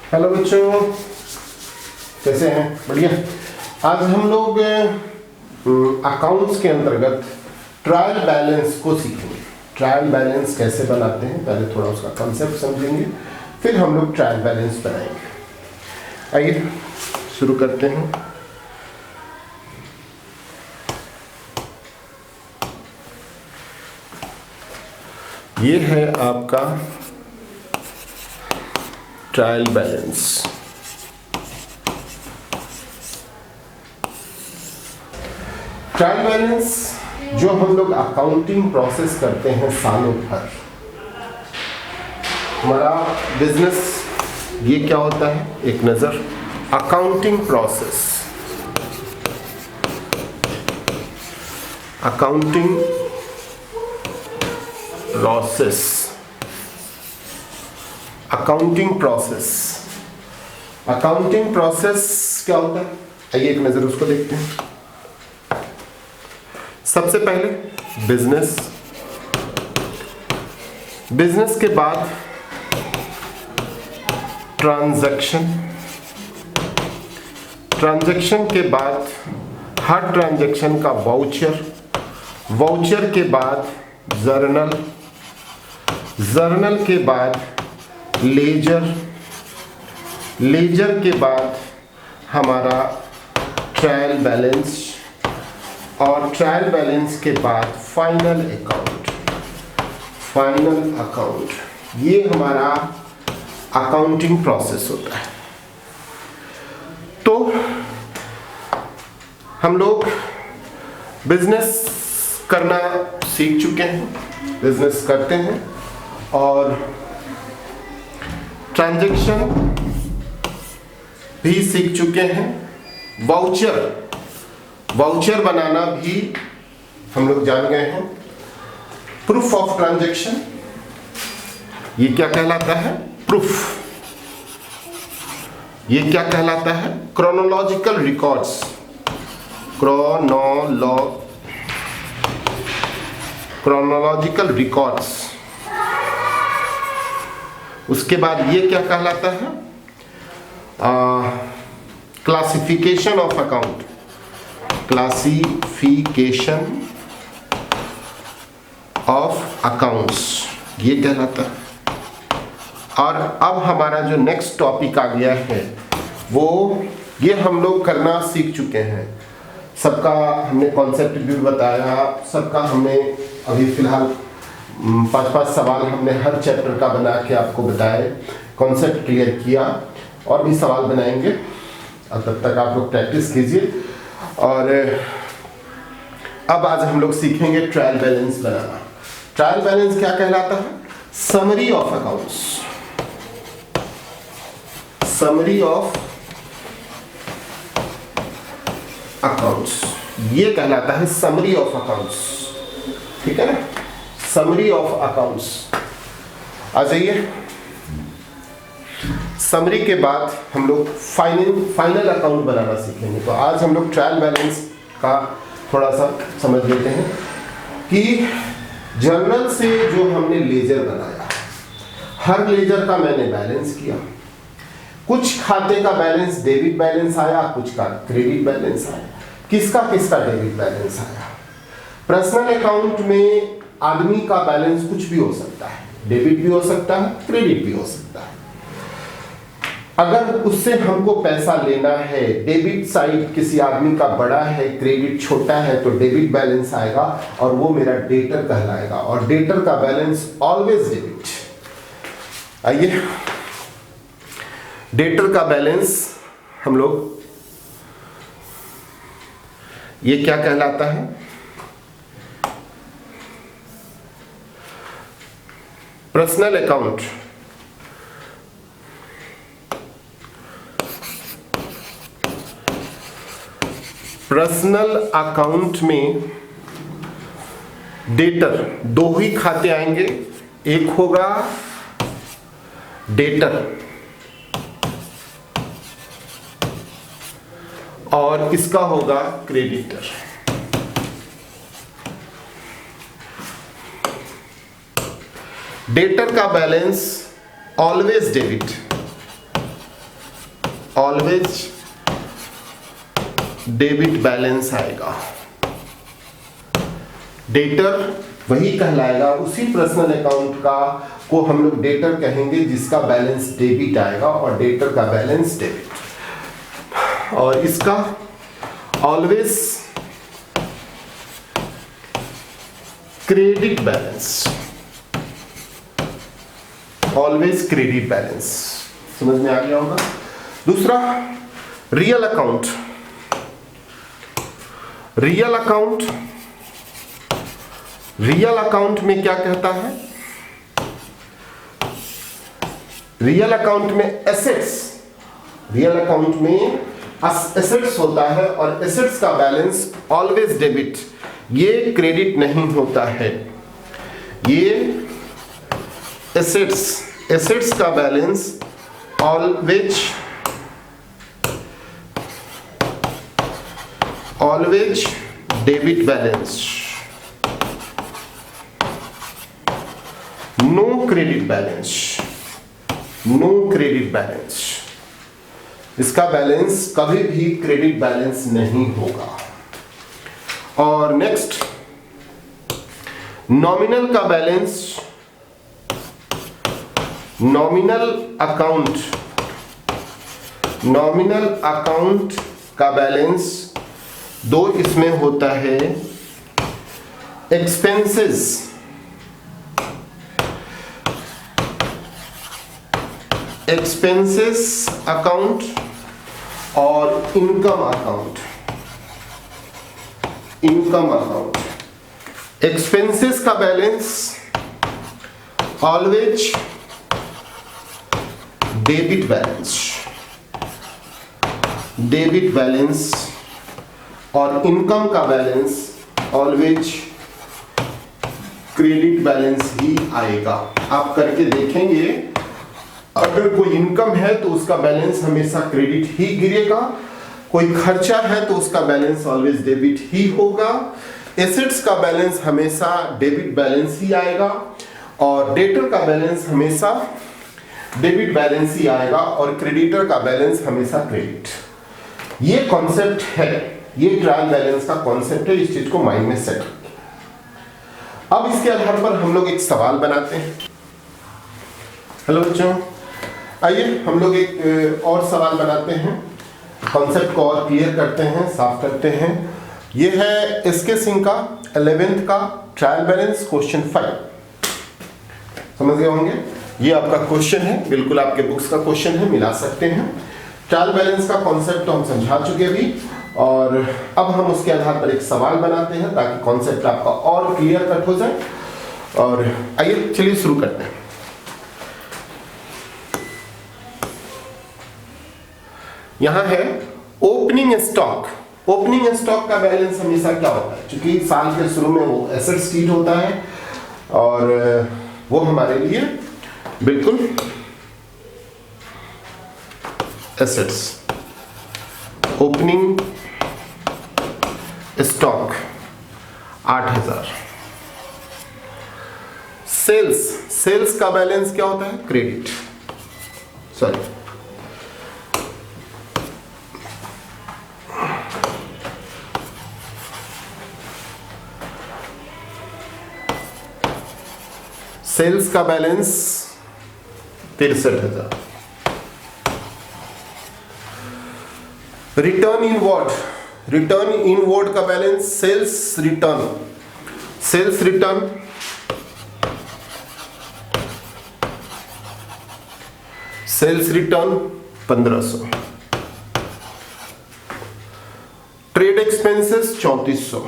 Hello बच्चों, कैसे हैं? बढ़िया। आज हम लोग अकाउंट्स के अंतर्गत ट्रायल बैलेंस को सीखेंगे। ट्रायल बैलेंस कैसे बनाते हैं, पहले थोड़ा उसका कॉन्सेप्ट समझेंगे, फिर हम लोग ट्रायल बैलेंस बनाएंगे। आइए शुरू करते हैं। ये है आपका ट्रायल बैलेंस। ट्रायल बैलेंस जो हम लोग अकाउंटिंग प्रोसेस करते हैं सालों भर। हमारा बिजनेस ये क्या होता है, एक नज़र accounting process. Accounting process, accounting process, accounting process क्या होता है? आइए एक नज़र उसको देखते हैं। सबसे पहले बिजनेस, बिजनेस के बाद ट्रांजैक्शन, ट्रांजैक्शन के बाद हर ट्रांजैक्शन का वाउचर, वाउचर के बाद जर्नल, जर्नल के बाद लेजर, लेजर के बाद हमारा ट्रायल बैलेंस, और ट्रायल बैलेंस के बाद फाइनल अकाउंट, फाइनल अकाउंट। ये हमारा अकाउंटिंग प्रोसेस होता है। तो हम लोग बिजनेस करना सीख चुके हैं, बिजनेस करते हैं, और ट्रांजैक्शन भी सीख चुके हैं। वाउचर, वाउचर बनाना भी हम लोग जान गए हैं। प्रूफ ऑफ ट्रांजैक्शन, ये क्या कहलाता है? प्रूफ। ये क्या कहलाता है? Chronological records, chronological records. उसके बाद ये क्या कहलाता है? Classification of account, classification of accounts, ये कहलाता है। और अब हमारा जो नेक्स्ट टॉपिक आ गया है वो ये हम लोग करना सीख चुके हैं। सबका हमने कॉन्सेप्ट भी बताया, सबका हमने अभी फिलहाल 5-5 सवाल हमने हर चैप्टर का बना के आपको बताए, कॉन्सेप्ट क्लियर किया, और भी सवाल बनाएंगे। और तब तक आप लोग प्रैक्टिस कीजिए। और अब आज हम लोग सीखेंगे ट्रायल बैलेंस बनाना। ट्रायल बैलेंस क्या कहलाता है? Summary of accounts, summary of accounts, ये कहलाता है समरी ऑफ अकाउंट्स। ठीक है ना, समरी ऑफ अकाउंट्स। आ जाइए। समरी के बाद हम लोग फाइनल अकाउंट बनाना सीखेंगे। तो आज हम लोग ट्रायल बैलेंस का थोड़ा सा समझ लेते हैं कि जर्नल से जो हमने लेजर बनाया, हर लेजर का मैंने बैलेंस किया। कुछ खाते का बैलेंस डेबिट बैलेंस आया, कुछ का क्रेडिट बैलेंस आया। किसका किसका डेबिट बैलेंस आया? पर्सनल अकाउंट में आदमी का बैलेंस कुछ भी हो सकता है, डेबिट भी हो सकता है, क्रेडिट भी हो सकता है। अगर उससे हमको पैसा लेना है, डेबिट साइड किसी आदमी का बड़ा है, क्रेडिट छोटा है, तो डेबिट बैलेंस आएगा और वो मेरा डेटर कहलाएगा, और डेटर का बैलेंस ऑलवेज डेबिट। आइए, डेटर का बैलेंस हम लोग, ये क्या कहलाता है? पर्सनल अकाउंट, पर्सनल अकाउंट में डेटर, दो ही खाते आएंगे। एक होगा डेटर और इसका होगा क्रेडिटर। डेटर का balance always debit, always debit balance आएगा। डेटर वही कहलाएगा, उसी पर्सनल अकाउंट का को हम लोग डेटर कहेंगे जिसका बैलेंस डेबिट आएगा, और डेटर का बैलेंस डेबिट। और इसका always credit balance, always credit balance. समझ में आ गया होगा। दूसरा real account. Real account, real account में क्या कहता है? रियल अकाउंट में एसेट्स, रियल अकाउंट में एसेट्स होता है, और एसेट्स का बैलेंस ऑलवेज डेबिट, ये क्रेडिट नहीं होता है। ये एसेट्स, एसेट्स का balance always debit balance, no credit balance, no credit balance. इसका बैलेंस कभी भी क्रेडिट बैलेंस नहीं होगा। और नेक्स्ट नॉमिनल का balance, nominal account, nominal account का बैलेंस दो इसमें होता है, एक्सपेंसेस, एक्सपेंसेस अकाउंट और income account, income account. Expenses का balance always debit balance, debit balance, और इनकम का बैलेंस ऑलवेज क्रेडिट बैलेंस ही आएगा। आप करके देखेंगे, अगर कोई इनकम है तो उसका बैलेंस हमेशा क्रेडिट ही गिरेगा, कोई खर्चा है तो उसका बैलेंस ऑलवेज डेबिट ही होगा, एसेट्स का बैलेंस हमेशा डेबिट बैलेंस ही आएगा, और डेटर का बैलेंस हमेशा डेबिट बैलेंस ही आएगा, और क्रेडिटर का बैलेंस हमेशा क्रेडिट। ये कॉन्सेप्ट है, ये ट्रायल बैलेंस का कॉन्सेप्ट है, इस चीज को माइंड में सेट रखिए। अब इसके आधार पर हम लोग एक सवाल बनाते हैं। हेलो बच्चों, आइए हम लोग एक और सवाल बनाते हैं, कॉन्सेप्ट को और क्लियर करते हैं, साफ करते हैं। ये है एसके सिंह का 11th का ट्रायल बैलेंस क्वेश्चन 5। समझ गए होंगे, ये आपका क्वेश्चन है, बिल्कुल आपके बुक्स का क्वेश्चन है, मिला सकते हैं। ट्रायल बैलेंस का कॉन्सेप्ट तो हम समझा चुके अभी, और अब हम उसके आधार पर एक सवाल बनाते हैं ताकि कॉन्सेप्ट आपका और क्लियर कट हो जाए। और आइए चलिए शुरू करते हैं। यहां है ओपनिंग स्टॉक। ओपनिंग स्टॉक का बैलेंस हमेशा क्या होता है, क्योंकि साल के शुरू में वो एसेट शीट होता है, और वो हमारे लिए बिल्कुल assets. Opening stock 8000। Sales, sales का बैलेंस क्या होता है, क्रेडिट, सॉरी सेल्स का balance 63,000। Return inward, return inward का balance sales return, sales return sales return 1500। Trade expenses 3400।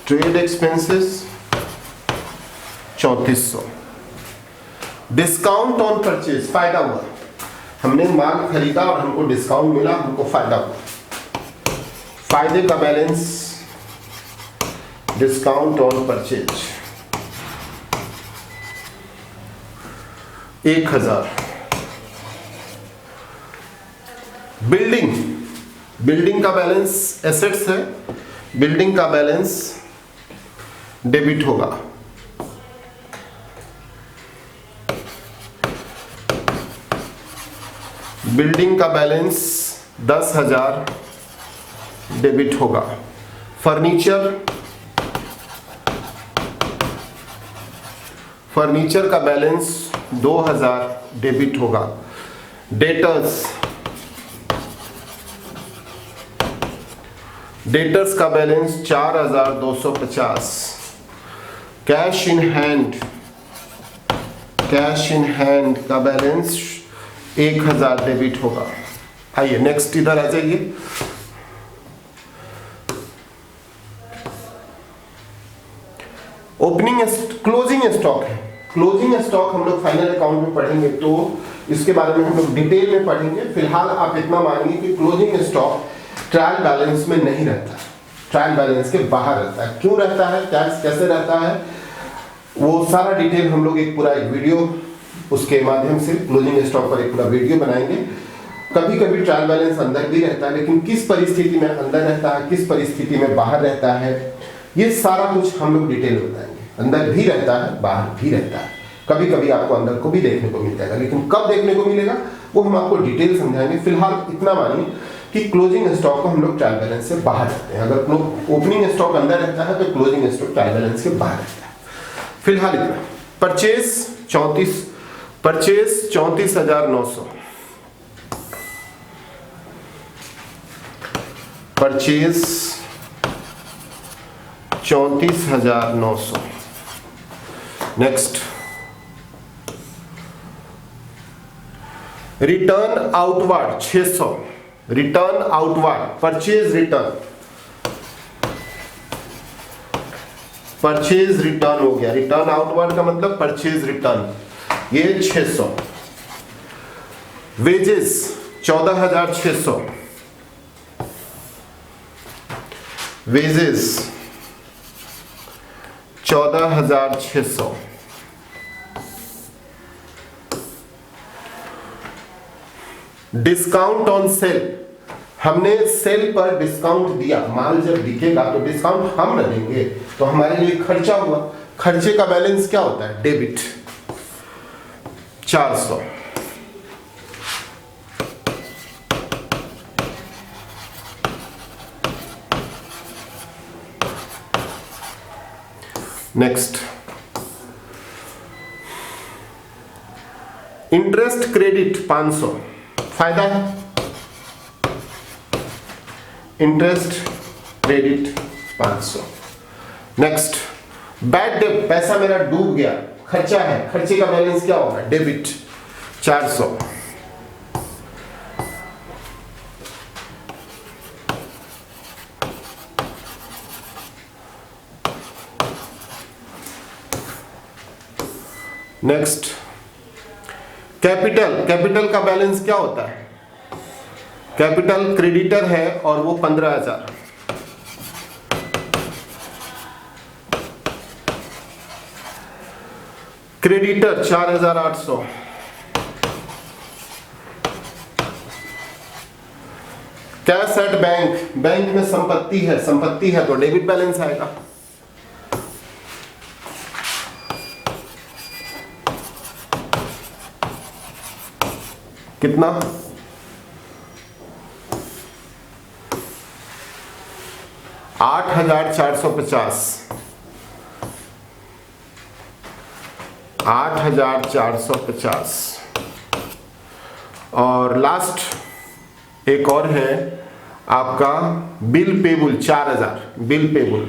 Trade expenses 3400। Discount on purchase, फायदा हुआ, हमने माल खरीदा और हमको डिस्काउंट मिला, हमको फायदा हुआ। फायदे का balance discount on purchase 1000। Building, building का बैलेंस एसेट्स है, बिल्डिंग का बैलेंस डेबिट होगा। बिल्डिंग का बैलेंस 10,000 डेबिट होगा। फर्नीचर का बैलेंस 2,000 डेबिट होगा। डेटर्स का बैलेंस 4,250। कैश इन हैंड का बैलेंस 1,000 डेबिट होगा। आइए नेक्स्ट इधर आ जाइए। क्लोजिंग स्टॉक है। क्लोजिंग स्टॉक हम लोग फाइनल अकाउंट में पढ़ेंगे तो इसके बारे में हम लोग डिटेल में पढ़ेंगे। फिलहाल आप इतना मानिए कि क्लोजिंग स्टॉक ट्रायल बैलेंस में नहीं रहता, ट्रायल बैलेंस के बाहर रहता है। क्यों रहता है, कैसे रहता है, वो सारा डिटेल हम लोग एक वीडियो उसके माध्यम से क्लोजिंग स्टॉक पर एक पूरा वीडियो बनाएंगे। कभी कभी ट्रायल बैलेंस अंदर भी रहता है, लेकिन किस परिस्थिति में अंदर रहता है, किस परिस्थिति में बाहर रहता है, ये सारा कुछ हम लोग डिटेल में बताएंगे। अंदर भी रहता है, बाहर भी रहता है। कभी कभी आपको अंदर को भी देखने को मिल जाएगा, लेकिन कब देखने को मिलेगा वो हम आपको डिटेल समझाएंगे। फिलहाल इतना मानिए कि क्लोजिंग स्टॉक को हम लोग ट्रायल बैलेंस से बाहर रखते हैं। अगर ओपनिंग स्टॉक अंदर रहता है तो क्लोजिंग स्टॉक ट्रायल बैलेंस के बाहर रहता है। फिलहाल इतना। Purchase 34,900। Purchase 34,900। Next, return outward 600। Return outward, purchase return हो गया। रिटर्न आउटवर्ड का मतलब परचेज रिटर्न, ये 600। Wages 14,600। Wages 14,600। Discount on sale, हमने सेल पर डिस्काउंट दिया। माल जब बिकेगा तो डिस्काउंट हम न देंगे, तो हमारे लिए खर्चा हुआ। खर्चे का बैलेंस क्या होता है, डेबिट 400। Next, interest credit 500। फायदा है, interest credit 500। Next, bad debt, पैसा मेरा डूब गया, खर्चा है, खर्चे का बैलेंस क्या होगा, डेबिट 400। नेक्स्ट, कैपिटल का बैलेंस क्या होता है, कैपिटल क्रेडिटर है और वो 15,000। Creditor 4,800। Cash at bank, bank में संपत्ति है तो डेबिट बैलेंस आएगा। कितना, 8,450। 8,450। और लास्ट एक और है आपका बिल पेबल 4,000। Bill payable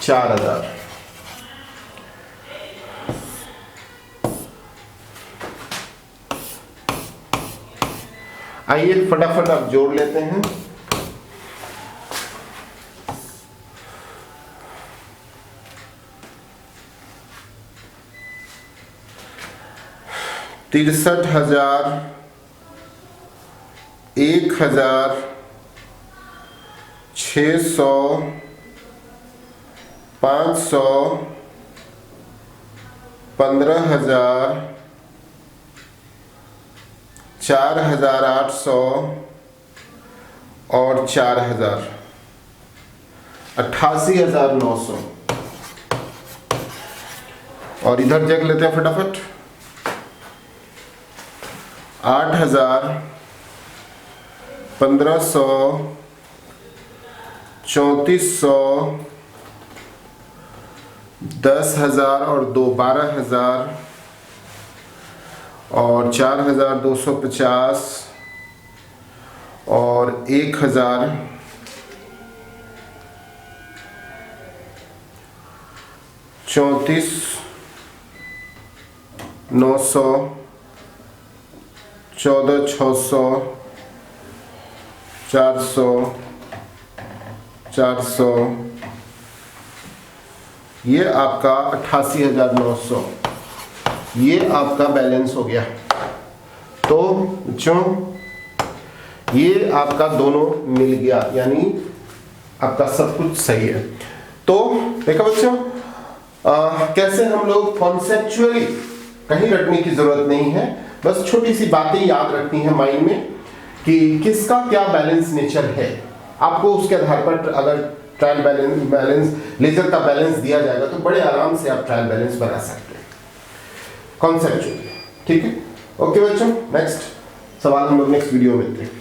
4,000। आइए फटाफट आप जोड़ लेते हैं। तिरसठ हजार, 1,000, 600, 500, 15,000, 4,800 और 4,000, 88,900। और इधर देख लेते हैं फटाफट। 8,000, 1,500, 3,400, 10,000 और 2 12,000 और 4,250 और 1,000, 34,900, 14,600, 400, 400, ये आपका 88,900, ये आपका बैलेंस हो गया। तो बच्चों ये आपका दोनों मिल गया, यानी आपका सब कुछ सही है। तो देखो बच्चों, कैसे हम लोग कॉन्सेप्चुअली, कहीं रटने की जरूरत नहीं है, बस छोटी सी बातें याद रखनी है माइंड में कि किसका क्या बैलेंस नेचर है। आपको उसके आधार पर अगर ट्रायल बैलेंस लेजर का बैलेंस दिया जाएगा तो बड़े आराम से आप ट्रायल बैलेंस बना सकते हैं कॉन्सेप्चुअली। ठीक है, ओके बच्चों, नेक्स्ट सवाल हम लोग नेक्स्ट वीडियो में मिलते हैं।